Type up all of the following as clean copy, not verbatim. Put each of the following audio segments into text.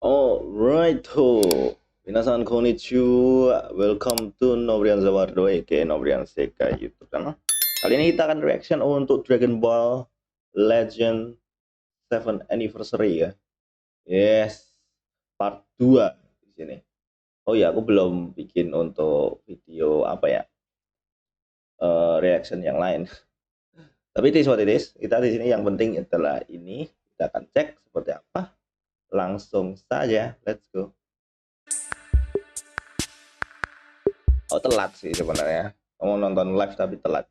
Alright, minasan konnichiwa, welcome to Nobrian Zawardo, aka Nobrian Seka YouTube channel. Kali ini kita akan reaction untuk Dragon Ball Legend 7 Anniversary ya. Yes, part 2 di sini. Oh ya, aku belum bikin untuk video apa ya, reaction yang lain. Tapi it is what it is. Kita di sini yang penting adalah ini. Kita akan cek seperti apa. Langsung saja, let's go. Oh, telat sih sebenarnya. Kamu nonton live tapi telat.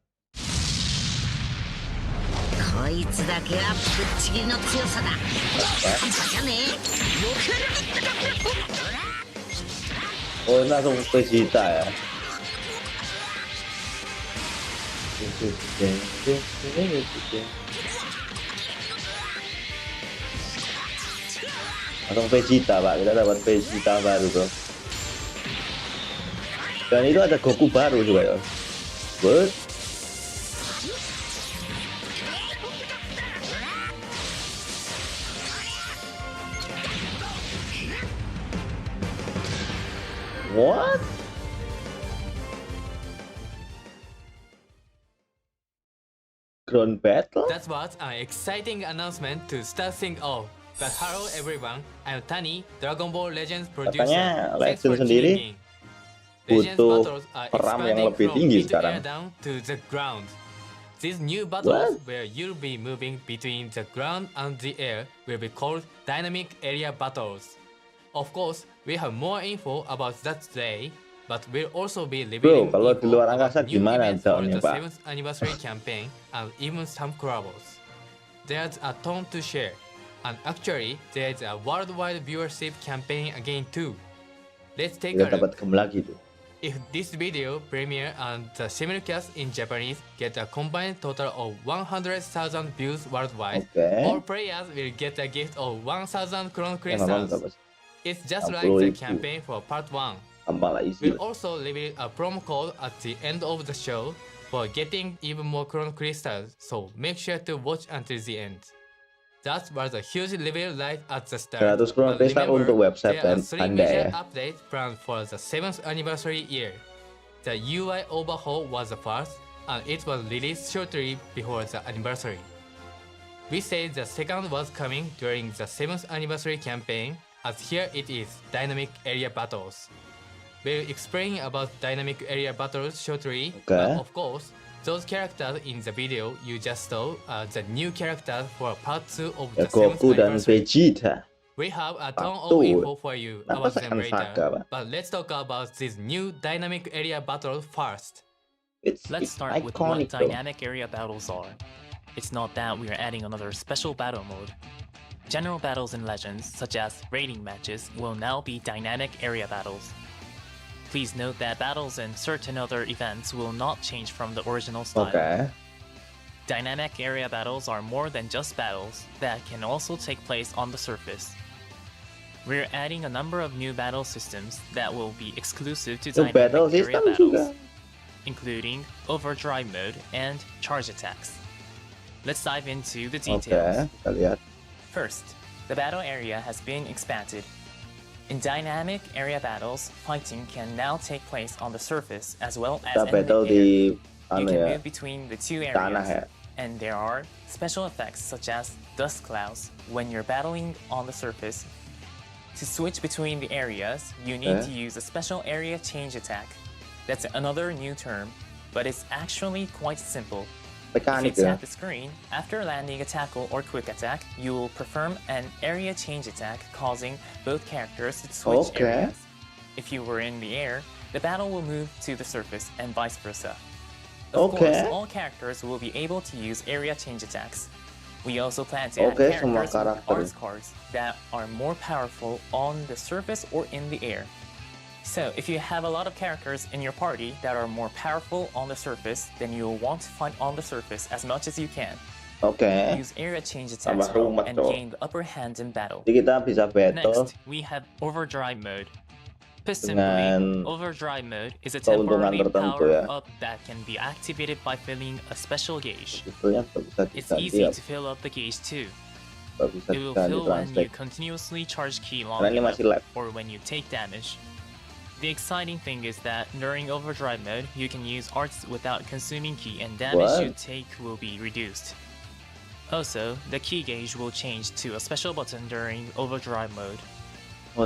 Oh, langsung Vegeta ya. Langsung Vegeta pak, kita dapat Vegeta baru bro. Dan itu ada Goku baru juga ya. What? What? Ground battle? That was an exciting announcement to start things off. But hello everyone, I'm Tani, Dragon Ball Legends producer. Katanya Thanks Legend for sendiri tuning in. Legends butuh battles are peram yang expanding lebih from tinggi mid-air sekarang. down to the ground. These new battles, What? where you'll be moving between the ground and the air, will be called dynamic area battles. Of course, we have more info about that today, but we'll also be revealing Bro, kalau di luar info angkasa about new gimana events for daunnya the pak? 7th anniversary campaign and even some collabs. There's a ton to share. And actually, there's a worldwide viewership campaign again too. Let's take Kita a dapat look. game lagi tuh. If this video premiere and the simulcast in Japanese get a combined total of 100,000 views worldwide, Okay. all players will get a gift of 1,000 crown Yang nonton berapa crystals. sih? It's just like 60.000. the campaign for part 1. Apalah isi. We'll also reveal a promo code at the end of the show for getting even more crown crystals, so make sure to watch until the end. That was a huge reveal right at the start. 100 crown But crystal remember, untuk website there are 3 Anda major ya. updates planned for the 7th anniversary year. The UI overhaul was the first, and it was released shortly before the anniversary. We said the second was coming during the 7th anniversary campaign, as here it is, Dynamic Area Battles. We'll explain about Dynamic Area Battles shortly, but of course, those characters in the video you just saw are the new characters for part 2 of Ya the 7th Goku dan anniversary. Vegeta. We have a ton of Betul. info for you Kenapa about them seakan saga, later, Pak? but let's talk about this new Dynamic Area Battle first. Let's start with what dynamic area battles are. It's not that we are adding another special battle mode. General battles in Legends, such as raiding matches, will now be dynamic area battles. Please note that battles in certain other events will not change from the original style. Okay. Dynamic area battles are more than just battles that can also take place on the surface. We're adding a number of new battle systems that will be exclusive to Itu battle dynamic area system juga. battles, including overdrive mode and charge attacks. Let's dive into the Oke, details. kita lihat. First, the battle area has been expanded. In dynamic area battles, fighting can now take place on the surface as well as Kita in battle the air. di You can ya, move between the two tanah areas, ya. and there are special effects such as dust clouds when you're battling on the surface. To switch between the areas, you need to use a special area change attack. That's another new term, but it's actually quite simple. If Mekanik it's ya. at the screen, after landing a tackle or quick attack, you will perform an area change attack, causing both characters to switch Okay. areas. If you were in the air, the battle will move to the surface and vice versa. Of course, Okay. all characters will be able to use area change attacks. We also plan to add Okay, semua characters with karakter. arts cards that are more powerful on the surface or in the air. So, if you have a lot of characters in your party that are more powerful on the surface, then you'll want to fight on the surface as much as you can. Oke. Use area change attacks Tambah rumet and tuh. gain the upper hand in battle. Jadi kita bisa battle Next, we have overdrive mode. Put Dengan simply, overdrive mode is a keuntungan temporary tertentu power ya. up that can be activated by filling a special gauge. Sebetulnya bisa It's diganti easy ya. to fill up the gauge too. Gak bisa It will fill when you ditranslate. continuously charge ki long Karena ini enough, masih live. or when you take damage. The exciting thing is that during overdrive mode, you can use arts without consuming ki and damage you take will be reduced. Also, the ki gauge will change to a special button during overdrive mode.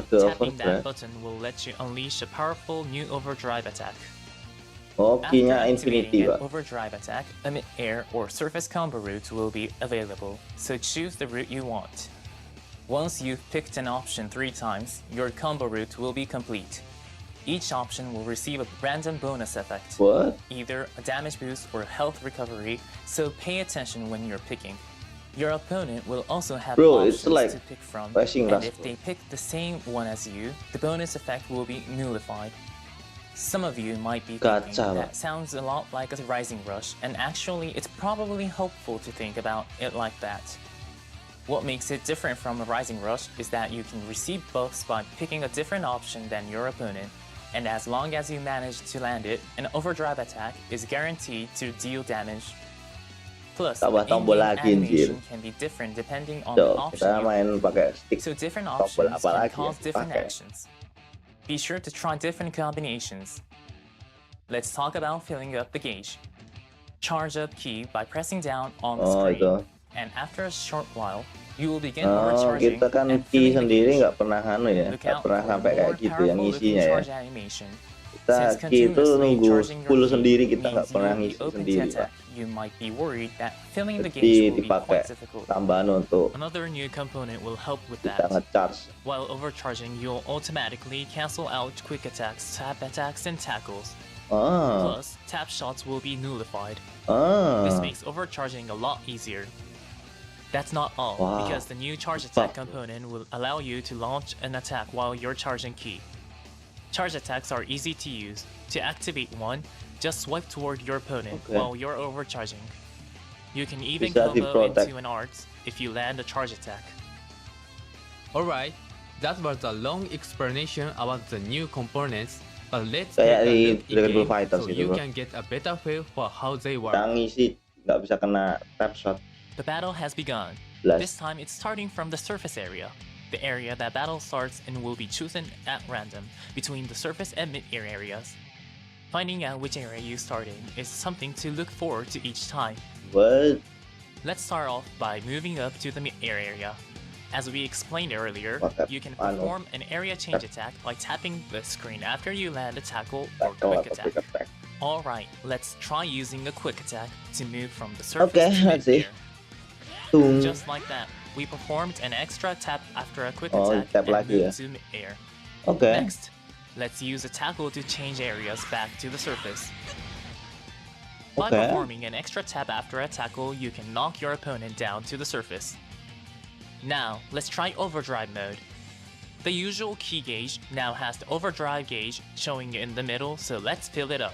Tapping that button will let you unleash a powerful new overdrive attack. Oh, After key-nya activating infinity, an Pak. overdrive attack, a mid-air or surface combo route will be available, so choose the route you want. Once you've picked an option 3 times, your combo route will be complete. Each option will receive a random bonus effect, What? either a damage boost or health recovery, so pay attention when you're picking. Your opponent will also have Bro, it's options like to pick from, flashing and rush, if bro. they pick the same one as you, the bonus effect will be nullified. Some of you might be thinking Gacha, that sounds a lot like a rising rush, and actually it's probably helpful to think about it like that. What makes it different from a rising rush is that you can receive buffs by picking a different option than your opponent, and as long as you manage to land it, an overdrive attack is guaranteed to deal damage. Plus, the Tambah tombol in-game lagi, anjir. animation can be different depending on the Tuh, option kita you main pakai stick. so different Tombol options apa can lagi cause yang different dipakai? actions. Be sure to try different combinations. Let's talk about filling up the gauge. Charge up key by pressing down on the Oh, screen, itu. and after a short while, you will begin Oh, overcharging kita kan and key filling the sendiri gauge. nggak pernah ya, Look nggak out pernah for sampai more kayak gitu yang powerful looking ngisinya ya. charge animation. Kita Since key itu continuously nunggu charging your full key sendiri, kita nggak means pernah you will be ngisi open to sendiri, Pak. attack, you might be worried that filling the Jadi gauge will be dipakai quite difficult. tambahan untuk Another new component will help with kita that. nge-charge. While overcharging, you'll automatically cancel out quick attacks, tap attacks, and tackles. Ah, Plus, tap shots will be nullified. ah. This makes overcharging a lot easier. That's not all, Wow. because the new charge attack component will allow you to launch an attack while you're charging ki. Charge attacks are easy to use. To activate one, just swipe toward your opponent while you're overcharging. You can even Bisa combo di-protect. into an art if you land a charge attack. Alright, that was a long explanation about the new components, but let's Kayak take a di look Dragon Ball in-game Fighters so gitu, you bro. can get a better feel for how they work. Kita ngisi nggak bisa kena tap shot. The battle has begun. Blast. This time it's starting from the surface area. The area that battle starts and will be chosen at random between the surface and mid-air areas. Finding out which area you start in is something to look forward to each time. What? Let's start off by moving up to the mid-air area. As we explained earlier, you can perform an area change attack by tapping the screen after you land a tackle or Tackle quick atau quick attack. attack. Alright, let's try using a quick attack to move from the surface Okay, to let's see. mid-air. Tung. Just like that, we performed an extra tap after a quick Oh, attack tap and lagi ya. moved to mid-air. Oke. Next, let's use a tackle to change areas back to the surface. By Okay. performing an extra tap after a tackle, you can knock your opponent down to the surface. Now, let's try overdrive mode. The usual key gauge now has the overdrive gauge showing in the middle, so let's fill it up.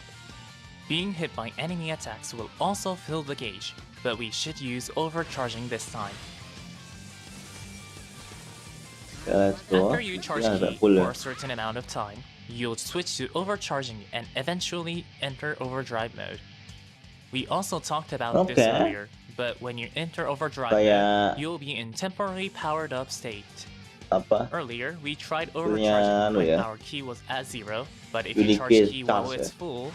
Being hit by enemy attacks will also fill the gauge, but we should use overcharging this time. Let's go. After you charge Ya, ada key full ya. for a certain amount of time, you'll switch to overcharging and eventually enter overdrive mode. We also talked about this Okay. earlier, but when you enter overdrive Kayak- mode, you'll be in temporary powered up state. Apa? Earlier, we tried Punya overcharging anu when ya. our key was at 0, but if you Unique charge key while charge it's ya. full,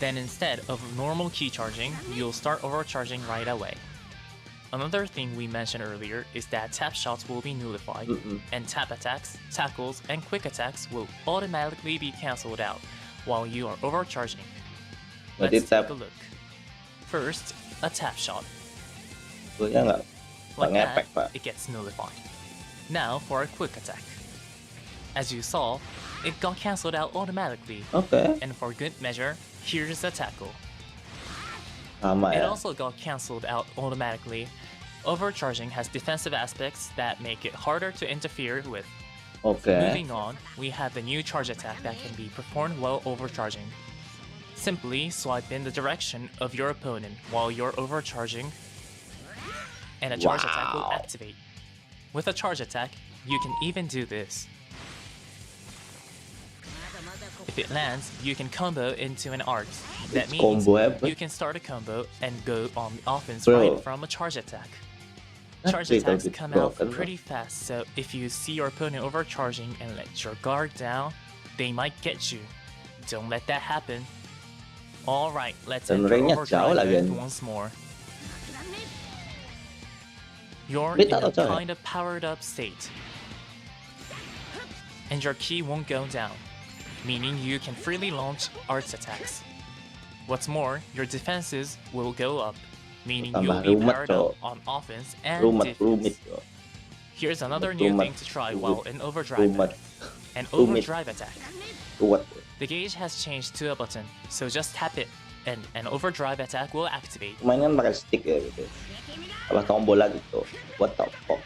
then instead of normal key charging, you'll start overcharging right away. Another thing we mentioned earlier is that tap shots will be nullified, and tap attacks, tackles, and quick attacks will automatically be cancelled out while you are overcharging. Jadi Let's tap take a look. First, a tap shot. fullnya nggak Like ngepek, Pak. that, it gets nullified. Now for a quick attack. As you saw, it got cancelled out automatically. Oke. And for good measure, here's a tackle. Sama It ya. also got cancelled out automatically. Overcharging has defensive aspects that make it harder to interfere with. Oke. Moving on, we have the new charge attack that can be performed while overcharging. Simply swipe in the direction of your opponent while you're overcharging, and a charge attack will Wow. activate. With a charge attack, you can even do this. If it lands, you can combo into an art. That It's means combo apa? you can start a combo and go on offense Bro. right from a charge attack. Charge Little attacks bit come out broken. pretty fast, so if you see your opponent overcharging and let your guard down, they might get you. Don't let that happen. Alright, let's Dan enter range-nya jauh overdrive lagi, mode anjing. once more. You're Beta in a atau coy? kind of powered up state. And your ki won't go down, meaning you can freely launch arts attacks. What's more, your defenses will go up, meaning you'll Tambah be rumet, powered cok. up on offense and Rumit, defense. cok. Here's another new Rumet, thing to try rumit, while in overdrive rumet, mode. An rumit. overdrive attack. Kuat. The gauge has changed to a button, so just tap it, and an overdrive attack will activate. Mainan pakai stick ya gitu. Apa tombol lagi tuh. What the fuck?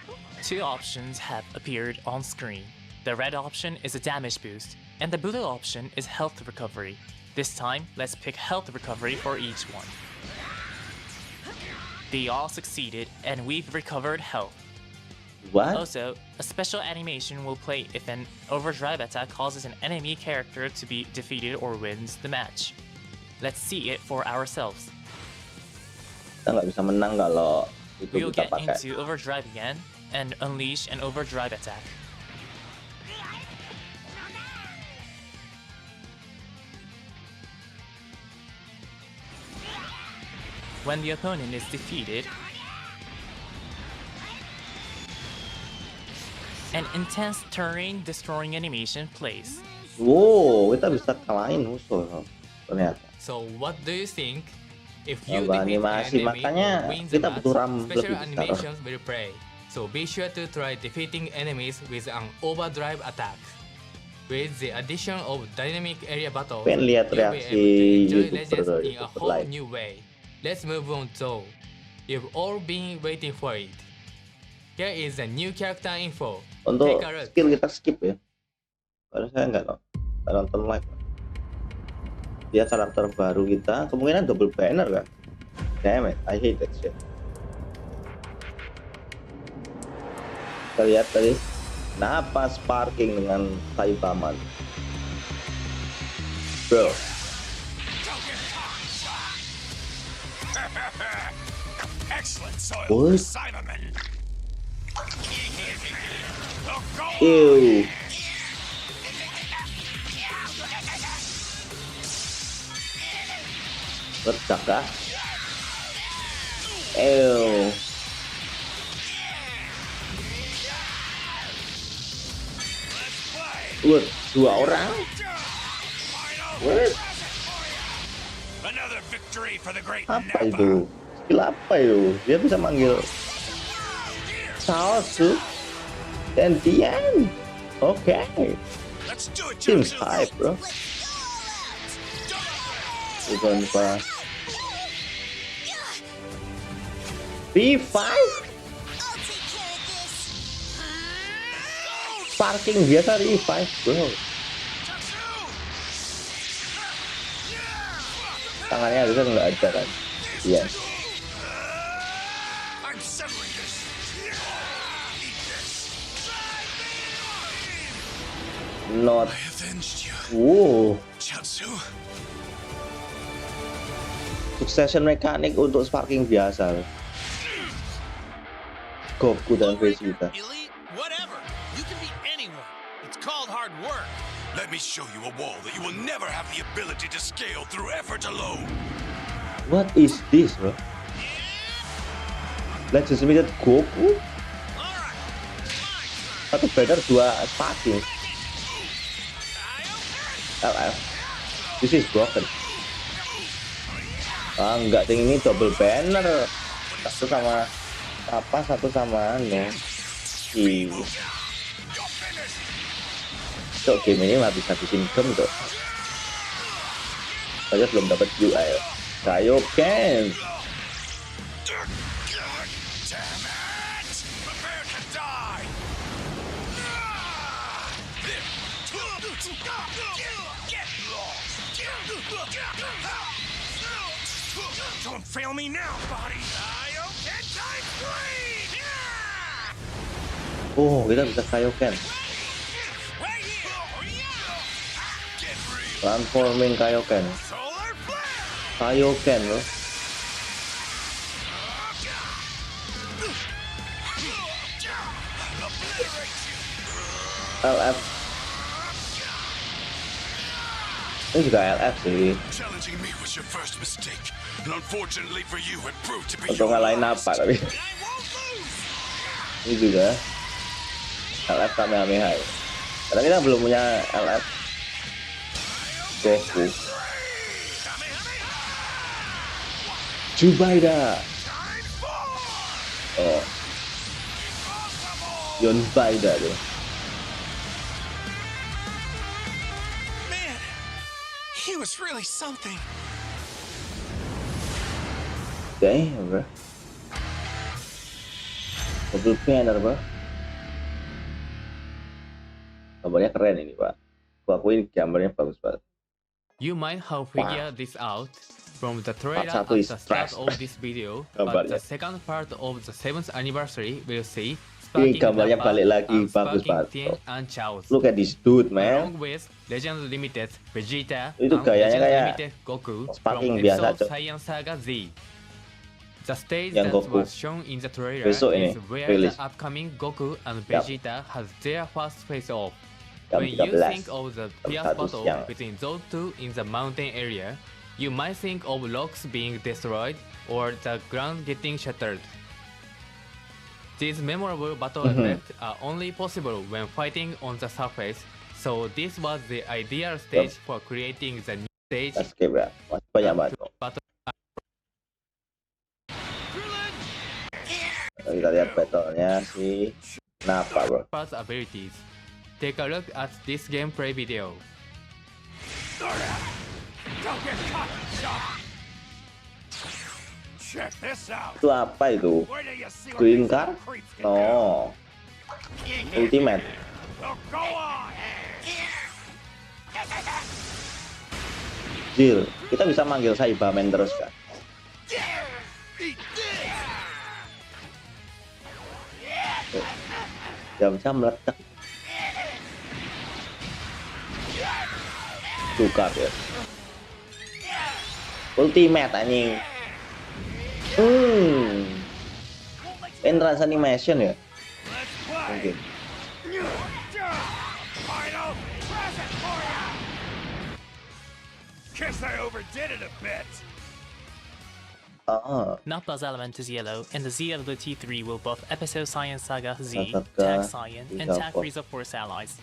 Two options have appeared on screen. The red option is a damage boost, and the blue option is health recovery. This time, let's pick health recovery for each one. They all succeeded, and we've recovered health. What? Also, a special animation will play if an overdrive attack causes an enemy character to be defeated or wins the match. Let's see it for ourselves. Kita nggak bisa menang kalau itu We'll kita get pakai. into overdrive again and unleash an overdrive attack. When the opponent is defeated, an intense terrain destroying animation plays. Wow, kita bisa kalahin musuh ternyata. So what do you think? If you Tambah defeat animasi, an enemy makanya or win the kita match, butuh RAM special lebih besar. animations will play. So be sure to try defeating enemies with an overdrive attack. With the addition of dynamic area battles, Pengen lihat you'll be reaksi able to enjoy YouTuber Legends in a whole lain. new way. Let's move on though. You've all been waiting for it. Here is the new character info. Untuk Take a look. skill kita skip ya. Karena saya nggak nonton live. Dia karakter baru kita, kemungkinan double banner kan? Damn it, I hate that shit. Kita lihat tadi, kenapa sparking dengan Saibaman? Bro, Excellent soil What? for Cybermen. ew. Ledak kah? Ew. Wah, dua orang? What? Another victory for the great Apa Napa. itu? Skill apa itu? Dia bisa manggil Saus tuh. Gantian. Oke. Let's do it, Seems Jutsu. hype, bro. Bukan pas. B5? Parking biasa B5, bro. Tangannya harusnya nggak ada kan? Iya. I'm severing this. Eat this. Not. I avenged you, Wow. Jutsu. Succession mekanik untuk sparking biasa. Goku dan Vegeta. Elite, whatever. You can be anyone. It's called hard work. Let me show you a wall that you will never have the ability to scale through effort alone. What is this, bro? Legends Limited Goku? All right, my turn. Satu banner, dua sparking. This is broken. Ah, enggak, ting ini double banner. Satu sama apa? Satu sama anu. Cok, game ini habis-habisin gem tuh. Saya belum dapat UI. Kaioken. Damn it! Prepare to die! Get lost! Don't fail me now, body! Kaioken time free! Oh, kita bisa Kaioken. Right here! Get real! Transforming Kaioken. Solar flare! Kaioken loh. LF. Ini juga LF sih. Challenging me was your first mistake, and unfortunately for you, it proved to be Untuk ngalahin apa tapi? Ini juga LF Kamehameha. Karena kita belum punya LF Goku. Jubaida. Oh. Yonbaida tuh. Man, he was really something. Oke, bro. Mobil banner, bro. Gambarnya keren ini, Pak. Gua akuin gambarnya bagus banget. You might have figured this out from the trailer at satu the is start trash. of this video, but Gambarnya. the second part of the 7th anniversary will see Ini gambarnya Nappa balik lagi, and bagus sparking banget. Tien and Chaos. Look at this dude, man. Along with Legends Limited Vegeta Itu and gayanya Legends kayak Limited Goku from sparking biasa, episode Cok. Saiyan Saga Z. The stage Yang that Goku. was shown in the trailer Besok is ini, where rilis. the upcoming Goku and Yap. Vegeta has their first face-off. Jam When you 13. think of the Jam fierce 1 battle siang. between those two in the mountain area, you might think of rocks being destroyed or the ground getting shattered. These memorable battle effects are only possible when fighting on the surface, so this was the ideal stage for creating the new stage. Escape ya. Masih banyak banget kok. Battle Kita lihat battle-nya si Nappa, bro. parts abilities. Take a look at this gameplay video. Don't get caught, Chop. Check this out. Itu apa itu? Where do you see what Green these card? creeps can do? No. Ultimate. Well, go on. Jill, kita bisa manggil Saibaman terus kan? Eat this. Jam-jam meledak. Suka ya. Ultimate anjing. Entrance animation ya? Let's play. Mungkin. Final present for ya. Guess I overdid it a bit. Nappa's element is yellow, and the Z ability 3 will buff Episode Saiyan Saga Z, Tataka, Tag Saiyan, and Rizal Tag Force. Frieza Force allies.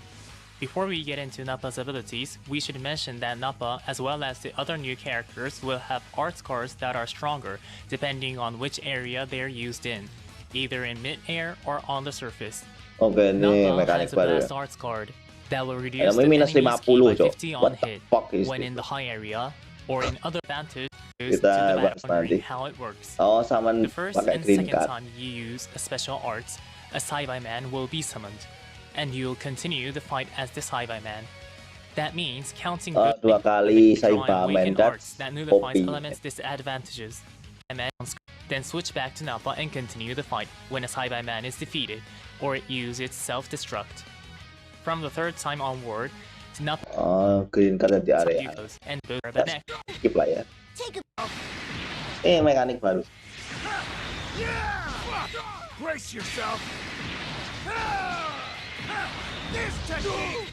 Before we get into Nappa's abilities, we should mention that Nappa, as well as the other new characters, will have arts cards that are stronger, depending on which area they're used in, either in mid-air or on the surface. Oke, ini Nappa mekanik has a baru ya. blast arts card that will reduce Namanya the minus enemy's ki 50, by Cok. 50 on What the hit fuck is when this? in the high area, or in other advantages to Kita the bahas back, wondering nanti. how it works. Oh, sama The first pakai and green second card. time you use a special arts, a Saibai-man will be summoned, and you'll continue the fight as the Saibai-man. That means counting both Dua kali draw and Saibaman, awaken arts that's that nullify OP. elements disadvantages. Then switch back to Nappa and continue the fight when a Saibai-man is defeated, or it uses its self-destruct. From the third time onward, Nappa Oh, green card di area. goes and both are the That's next. skip lah ya. Mekanik baru. Brace yourself. This technique.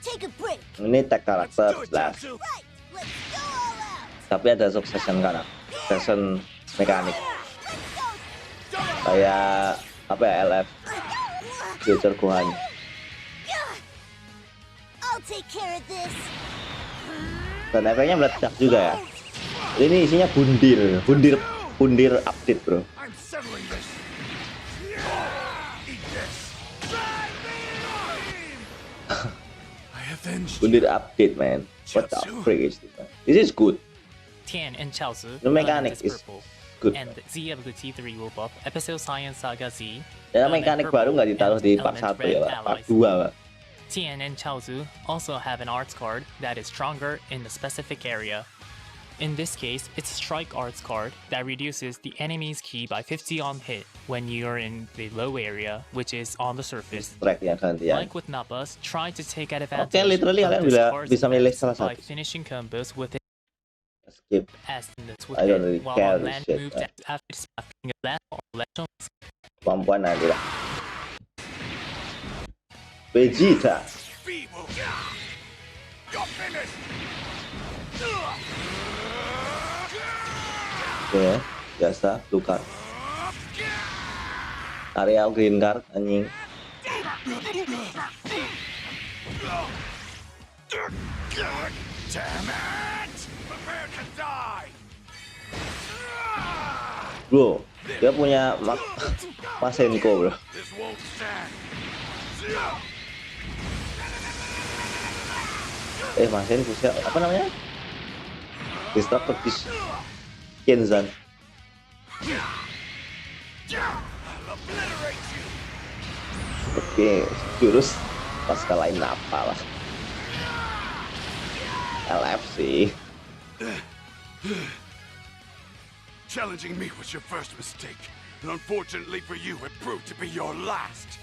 Take a break. Ini tag Let's karakter do it, lah. Tatsu. Right, let's go all out. Tapi ada succession karakter, succession mekanik. Kayak apa ya, LF Future Gohan. I'll take care of this. Dan efeknya meledak juga ya. Ini isinya bundir update, bro. I'm settling this. Eat this. I avenged Bundir update, man. What the frick is this, man? This is good. Tian and Chaozu, The mechanic element is purple, good. and Z ability 3 will buff Episode Saiyan Saga Z. Dan element mekanik purple, baru nggak ditaruh and di part element 1 ya, red Pak. Part allies. 2, Pak. Tian and Chaozu also have an arts card that is stronger in a specific area. In this case, it's a strike arts card that reduces the enemy's ki by 50 on hit when you're in the low area, which is on the surface. Track yang gantian. Like with Nappa's, try to take advantage Oke, literally of kalian this bisa card's milih effects salah by satu. finishing combos with it Skip. as units with I don't it, really while care on this land shit, moved man. after smacking a blast or electron. Kemampuan aja lah. Vegeta. Feeble. You're finished. Oke, biasa blue card. Area green card anjing. Damn it! Prepare to die. Bro, dia punya Masenko, bro. This won't stand. Masenko siapa? Apa namanya? Disruptor Kenzan. Oke, jurus pas kalahin apa lah. LFC. Challenging me was your first mistake, and unfortunately for you, it proved to be your last.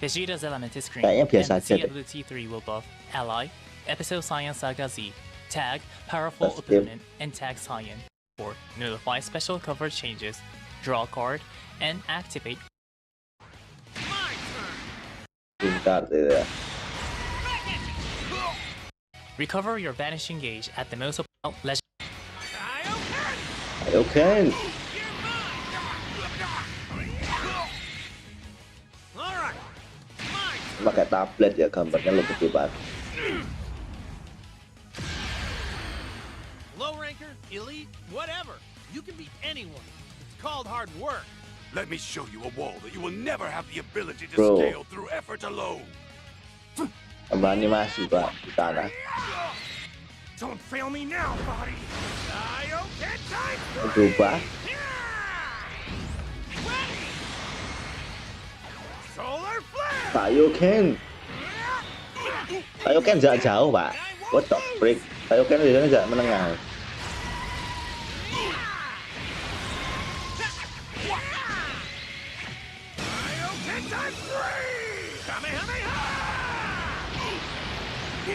Vegeta's element is green, Kayaknya and biasa the aja deh. ability 3 will buff Ally, Episode Saiyan Saga Z, Tag, Powerful Let's skip. Opponent, and Tag Saiyan. Or nullify special cover changes, draw a card, and activate. Green card itu ya. Recover your vanishing gauge at the most legend. Ayo Ken. Pakai tablet ya, gambarnya lebih gede. Low ranker, elite, whatever. You can beat anyone. It's called hard work. Let me show you a wall that you will never have the ability to Bro. scale through effort alone. Tambah animasi Pak di tanah. Don't fail me now, body. Berubah. Solar flare. Kaioken jarak jauh Pak. What the freak? Kaioken biasanya jarak menengah.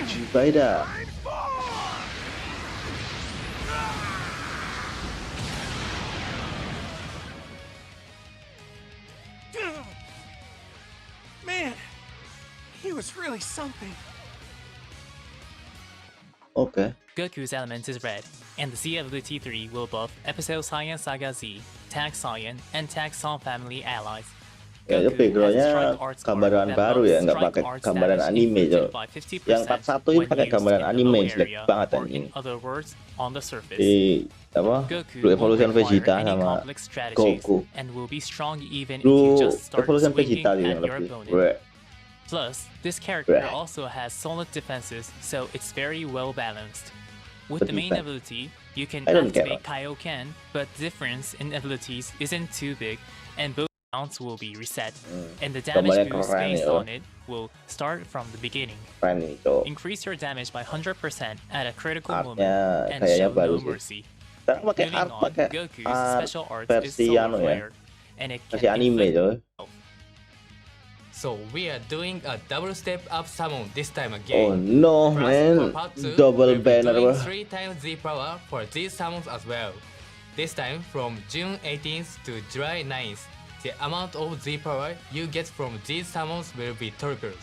Jibaida. Man, he was really something. Oke. Goku's element is red, and the Z ability 3 will buff Episode Saiyan Saga Z, Tag Saiyan, and Tag Song family allies. Ya, itu backgroundnya gambaran baru ya, nggak pakai gambaran anime jo. Yang part 1 ini pakai gambaran anime, jelek banget anjing. Di apa? Blue Evolution Vegeta sama Goku. Blue Evolution Vegeta yang lebih. Plus, this character also has solid defenses, so it's very well balanced. With the main ability, you can activate Kaioken, but the difference in abilities isn't too big, and both counts will be reset, and the damage boost based on it will start from the beginning. Increase your damage by 100% at a critical moment, and show no mercy. Moving on, Goku's special art is solar flare, and it can inflict. So we are doing a double step up summon this time again. Oh no, Plus, man! for part 2, Double we'll be banner, doing bro. 3 times Z power for these summons as well. This time from June 18th to July 9th, the amount of Z power you get from these summons will be tripled.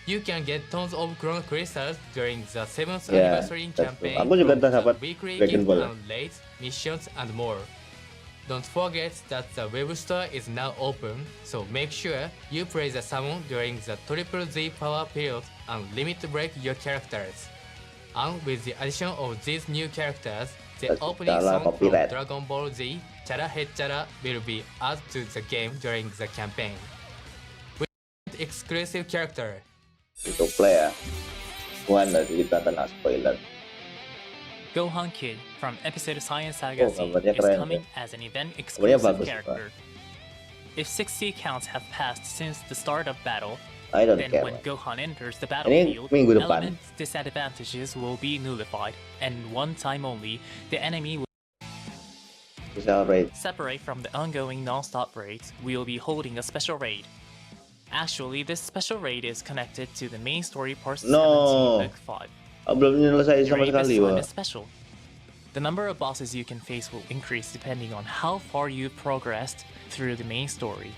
You can get tons of Chrono Crystals during the 7th anniversary campaign, Aku juga from dapat the weekly Dragon gift Ball. and raids, missions, and more. Don't forget that the web store is now open, so make sure you play the summon during the Triple Z power period and limit break your characters. And with the addition of these new characters, the opening song from Dragon Ball Z, Chara He Chara, will be added to the game during the campaign. With exclusive character. Itu play ya. Bukan dari kita kena spoiler. Gohan Kid from episode Saiyan Saga Z gambarnya is keren, coming ya. as an event Gambarnya exclusive bagus, character. If 60 counts have passed since the start of battle, I don't then care. when Gohan enters the Ini battlefield, minggu depan. element disadvantages will be nullified, and one time only, the enemy will Bisa raid. separate from the ongoing non-stop raids. We will be holding a special raid. Actually, this special raid is connected to the main story part 17 Book 5. Belum nyelesain The sama raid sekali, this time Wak. is special. The number of bosses you can face will increase depending on how far you've progressed through the main story.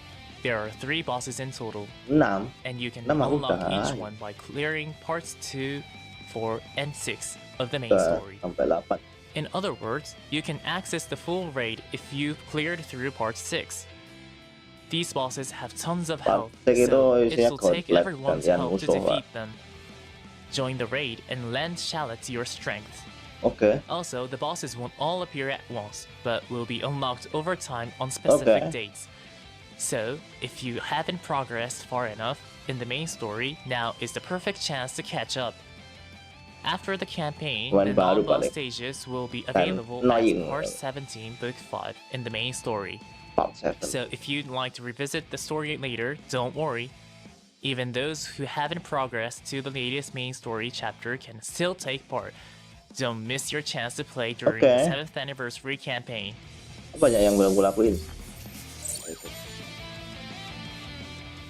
There are 3 bosses in total, 6. and you can 6 mah unlock udah. each one by clearing parts 2, 4, and 6 of the main Udah story. sampai 8. In other words, you can access the full raid if you've cleared through part 6. These bosses have tons of health, Part 6 itu so isinya it'll take gauntlet everyone's gantian health to musuh, Pak. defeat them. Join the raid and lend Shallot to your strength. Oke. Also, the bosses won't all appear at once, but will be unlocked over time on specific Okay. dates. So, if you haven't progressed far enough in the main story, now is the perfect chance to catch up. After the campaign, Main the baru non-boss balik. stages will be Kan available as annoying. Part 17, Book 5 in the main story. Part 7. So if you'd like to revisit the story later, don't worry. Even those who haven't progressed to the latest main story chapter can still take part. Don't miss your chance to play during the Okay. 7th anniversary campaign. Banyak yang belum gue lakuin.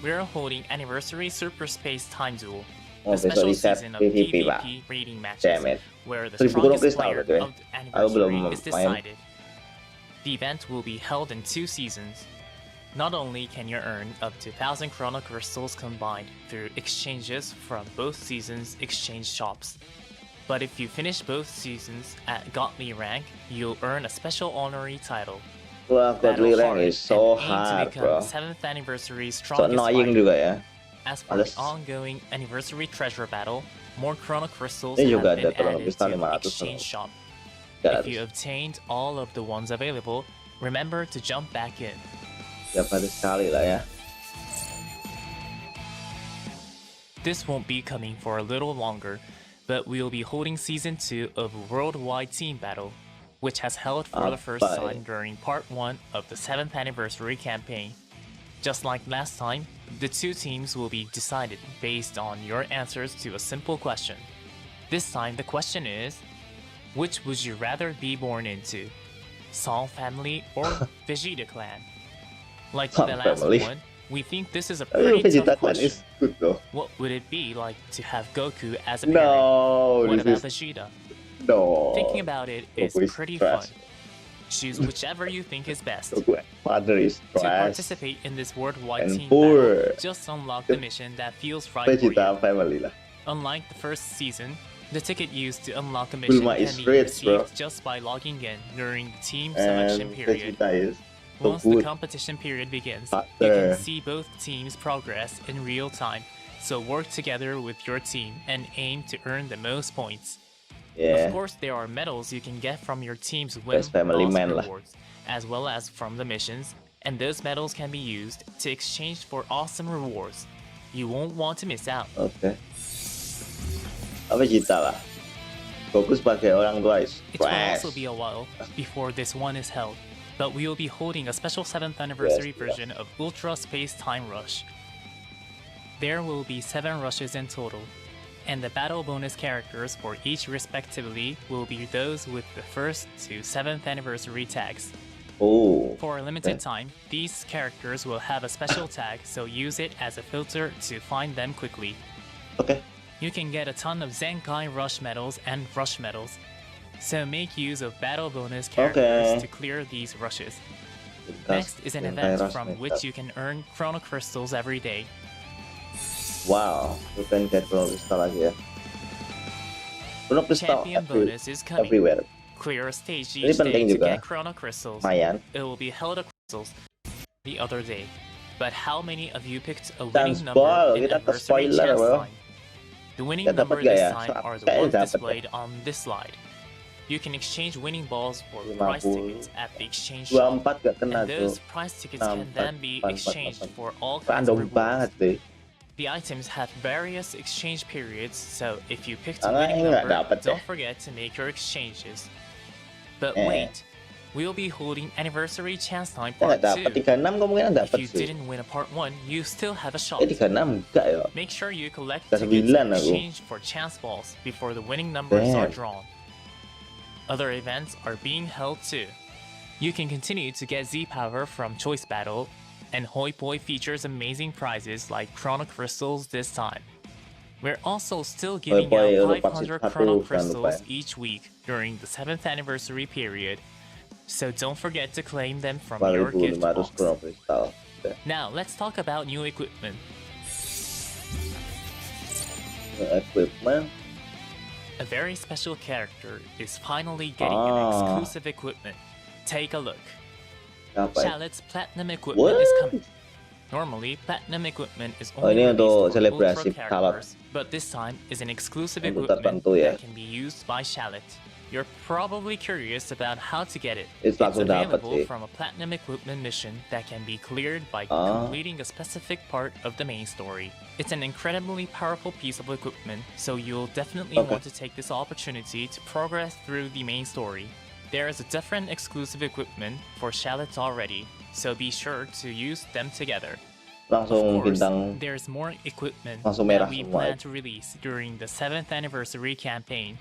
We're holding Anniversary Super Space Time Duel, Oh, a besok special reset season of PvP, Pak. PvP rating matches, Damn it. where the 1000 strongest kristal player berarti ya? of the Aku belum anniversary is main. decided. The event will be held in 2 seasons. Not only can you earn up to 1,000 Chrono Crystals combined through exchanges from both seasons' exchange shops, but if you finish both seasons at Godly rank, you'll earn a special honorary title. Wah, Godly Battle rank hard is so and aim to hard, become bro. the 7th anniversary So strongest annoying fighter. juga ya. As for the Males. ongoing anniversary treasure battle, more Chrono Crystals Ini have juga been ada Chrono added Crystal to the 500 exchange shop. Ya, If you obtained all of the ones available, remember to jump back in. tiap hari sekali lah ya. This won't be coming for a little longer, but we'll be holding Season 2 of Worldwide Team Battle, which has held for the first Apa time during Part 1 of the 7th anniversary campaign. Just like last time, the 2 teams will be decided based on your answers to a simple question. This time the question is, which would you rather be born into? Song family or Vegeta clan? Like Song the last family. one, we think this is a Tapi pretty Vegeta tough Clan question. is good though. What would it be like to have Goku as a parent? No, What about this is Vegeta? no. Thinking about it is Goku is pretty trash. fun. Choose whichever you think is best. Goku father is To trash. participate in this worldwide And team poor. battle, just unlock the mission that feels right for Vegeta you. family lah. Unlike the first season, the ticket used to unlock a mission Bulma can is be rich, bro. received just by logging in during the team And selection period. Vegeta is so Once the good. competition period begins, But, you can see both teams progress in real time. So work together with your team and aim to earn the most points. Yeah. Of course, there are medals you can get from your team's win Best family loss man lah. rewards, as well as from the missions, and those medals can be used to exchange for awesome rewards. You won't want to miss out. Oke. Vegeta lah. Goku sebagai orang tua is It will trash. also be a while before this one is held, but we will be holding a special 7th anniversary Yes, version of Ultra Space Time Rush. There will be 7 rushes in total, and the battle bonus characters for each respectively will be those with the first to 7th anniversary tags. Oh. For a limited Okay. time, these characters will have a special tag, so use it as a filter to find them quickly. Oke. You can get a ton of Zenkai Rush medals and Rush medals, so make use of battle bonus characters Okay. to clear these rushes. Bekas Next is an Zenkai event Rush from Metal. which you can earn Chrono Crystals every day. Wow, you can get Chrono Crystal lagi ya. Chrono Crystal Champion bonus is coming. everywhere. Clear a stage Ini each day penting to juga. get Chrono Crystals. Lumayan. It will be held at crystals the other day. But how many of you picked a Chance winning number ball, in kita ke anniversary spoiler, chance bro. line? The winning Kita number dapat nggak this ya? time are the Kayaknya ones dapat displayed on this slide. You can exchange winning balls for prize 50. tickets at the exchange shop. 24 gak kena And tuh. those prize tickets can 64, then be 44, exchanged for all kinds of Random rewards. banget deh. The items have various exchange periods, so if you picked a Karena winning ini nggak number, dapet don't deh. forget to make your exchanges. But Eh. wait, we'll be holding Anniversary Chance Time Ya Part nggak dapat 2. 36 kemungkinan If dapat you sih. didn't win a Part 1, you still have a shot. 36 enggak ya. Make sure you collect Udah tickets 9 and aku. exchange for chance balls before the winning numbers are Damn. drawn. Other events are being held too. You can continue to get Z-Power from Choice Battle, and Hoi Poi features amazing prizes like Chrono Crystals this time. We're also still giving Poi out untuk 500 vaksin Chrono 1, jangan lupa Crystals ya. each week during the 7th anniversary period, so don't forget to claim them from your gift 4500 box. Chrono Crystal. Now, let's talk about new equipment. Equipment. A very special character is finally getting an exclusive equipment. Take a look. Apa? Shallot's platinum equipment is coming. Normally, platinum equipment is only ini released untuk for selebrasi ultra Shallot. characters, but this time is an exclusive Untuk equipment tertentu ya. that can be used by Shallot. You're probably curious about how to get it. It's It's langsung dapat available sih. from a platinum equipment mission that can be cleared by completing a specific part of the main story. It's an incredibly powerful piece of equipment, so you'll definitely want to take this opportunity to progress through the main story. There is a different exclusive equipment for Shallots already, so be sure to use them together. Langsung Of course, bintang there's more equipment langsung that merah we semua. plan to release during the 7th anniversary campaign.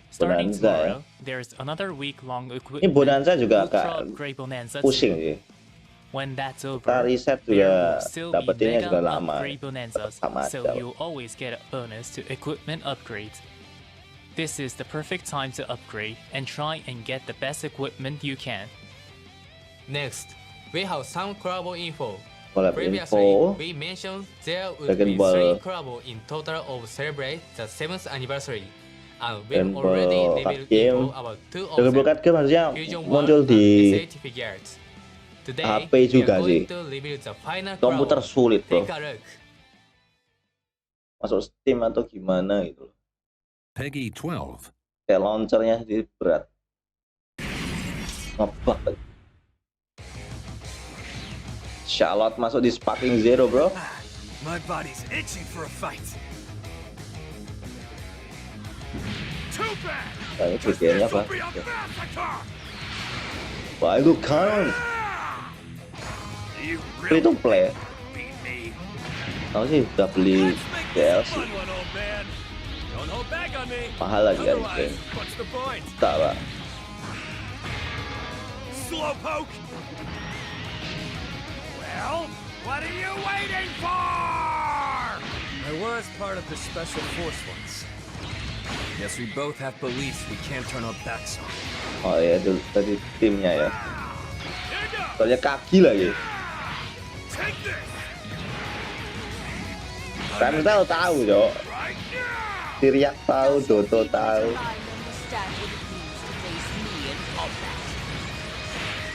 Starting Bonanza ya. tomorrow, there's another week-long Ini equipment. Bonanza juga Ultra agak Upgrade Bonanza pusing 2. sih. When that's over, Kita riset there juga will still be dapetinnya mega juga lama. upgrade bonanzas, Sama so aja. you'll always get a bonus to equipment upgrades. This is the perfect time to upgrade and try and get the best equipment you can. Next, we have some collab info. Collab Previously, info. we mentioned there would Dragon be Ball. 3 collab in total of celebrate the 7th anniversary. And Dragon we've already Ball revealed card game. info about 2 of Dragon Ball them. card game harusnya Fusion muncul World di and SAT figures. Today, HP we juga are going sih. to reveal the final Komputer collab. sulit bro. Take a look. Masuk Steam atau gimana gitu. Peggy 12. Kayak launchernya jadi berat. Ngebug. Charlotte masuk di Sparking Zero bro. My body's itching for a fight. Too bad. Nah, ini videonya apa? Be a massacre. Wah itu kan You free to play. beat me. Aku sih udah beli Let's make DLC. this a fun one, old man. Don't hold back on me. Mahal lagi kan Otherwise, game. what's the point? Tak pak. Slowpoke. Well, what are you waiting for? I was part of the special force once. Yes, we both have beliefs we can't turn our backs on. Oh ya itu tadi timnya ya. Here goes. Soalnya kaki lagi. Take this. Rentel tahu Jok. Right now. Siriak tahu, Dodo tahu.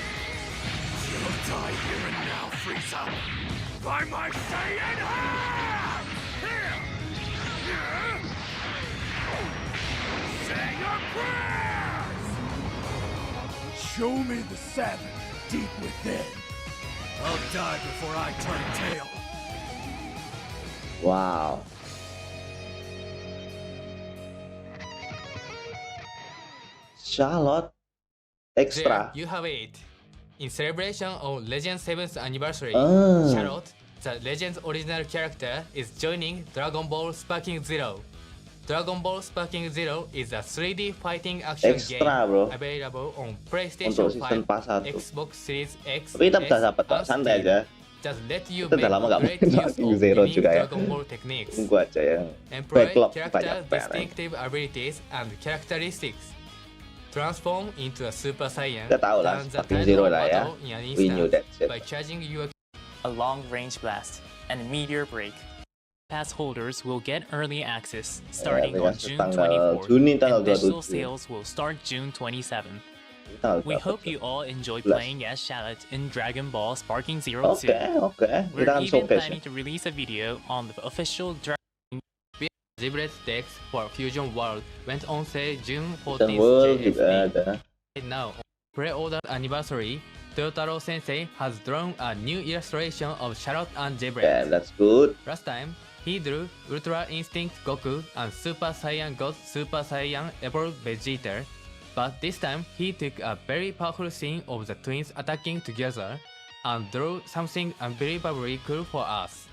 You'll die here and now, Frieza. By my Saiyan hand! Here! Here! Say your prayers! Show me the savage deep within. I'll die before I turn tail. Wow. Charlotte There extra. you have it. In celebration of Legends 7th anniversary, Ah. Charlotte, the Legends original character, is joining Dragon Ball Sparking Zero. Dragon Ball Sparking Zero is a 3D fighting action Extra, game bro. available on PlayStation Untuk season 5, pass 1. Xbox Series X, Tapi kita S, bisa dapat kok, and santai Steam. aja. Just let you Kita make udah lama gak great main use Sparking of Zero unique juga ya. Dragon Ball techniques. Tunggu aja ya. Employ Backlog character banyak banget. distinctive abilities and characteristics. Transform into a Super Saiyan. Kita tahu lah, turn the Sparking tide Zero of lah ya. battle in an We knew that instant shit. by charging your A long-range blast and a meteor break. Pass holders will get early access starting on dikasih June tanggal 24th, Juni tanggal and digital 27. sales will start June 27. Tanggal We berapa hope tuh? you all enjoy 11. playing as Shallot in Dragon Ball Sparking Zero Oke, 2. oke. Kita We're akan even showcase ya. planning to release a video on the official Zibret decks for Fusion World went on sale June Fusion 14th World juga JFD. ada. Right now, on pre-order anniversary, Toyotaro Sensei has drawn a new illustration of Charlotte and Zibret. Yeah, that's good. Last time, he drew Ultra Instinct Goku and Super Saiyan God Super Saiyan Evolved Vegeta, but this time he took a very powerful scene of the twins attacking together and drew something unbelievably cool for us.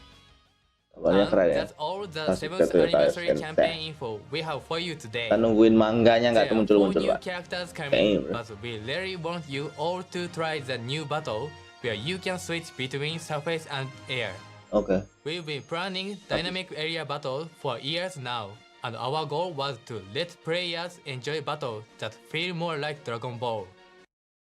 Kabarnya And keren ya. that's all the Masuk 7th ke Toyota anniversary Sensei. campaign info we have for you today. Kita nungguin mangganya nggak There are 4 muncul-muncul new Pak. characters Damn. coming, but we really want you all to try the new battle where you can switch between surface and air. Oke. We've been planning dynamic area battle for years now, and our goal was to let players enjoy battle that feel more like Dragon Ball.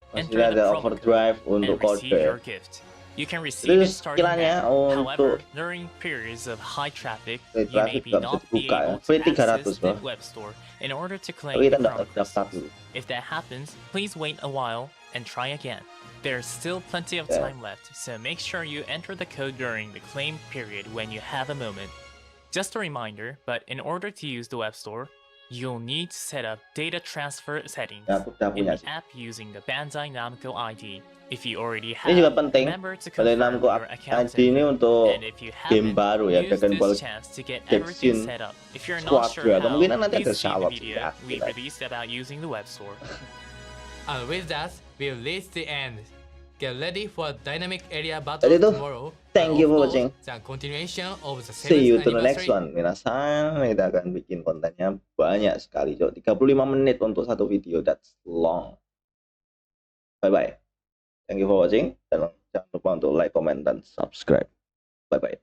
Masih Enter the ada promo code overdrive untuk and receive kode. your gift. You can receive it Terus starting kiranya now. However, untuk during periods of high traffic, you traffic may nggak bisa not be dibuka ya. able Free to 300 access bro. the web store in order to Tapi claim kita the nggak Chroma daftar crystals. dulu. If that happens, please wait a while and try again. There's still plenty of Yeah. time left, so make sure you enter the code during the claim period when you have a moment. Just a reminder, but in order to use the web store, you'll need to set up data transfer settings Ya, aku udah in punya the sih. app using the Bandai Namco ID. If you already Ini juga have, penting. remember to Bandai confirm Namco your account ID ini info. untuk And if you game haven't, baru ya, use Dragon Ball this chance to get everything Genshin set up. If you're not sure Squadron. how, Kemungkinan nanti ada please see the shout-out sih, video ya. we released about using the web store. And with that, we'll reach the end. Get ready for dynamic area battle Jadi tuh, tomorrow. thank and you of for course, watching. The continuation of the See you 7th to the next anniversary. one. Minasan, kita akan bikin kontennya banyak sekali, Cok. 35 menit untuk satu video. That's long. Bye-bye. Thank you for watching. Dan jangan lupa untuk like, comment, dan subscribe. Bye-bye.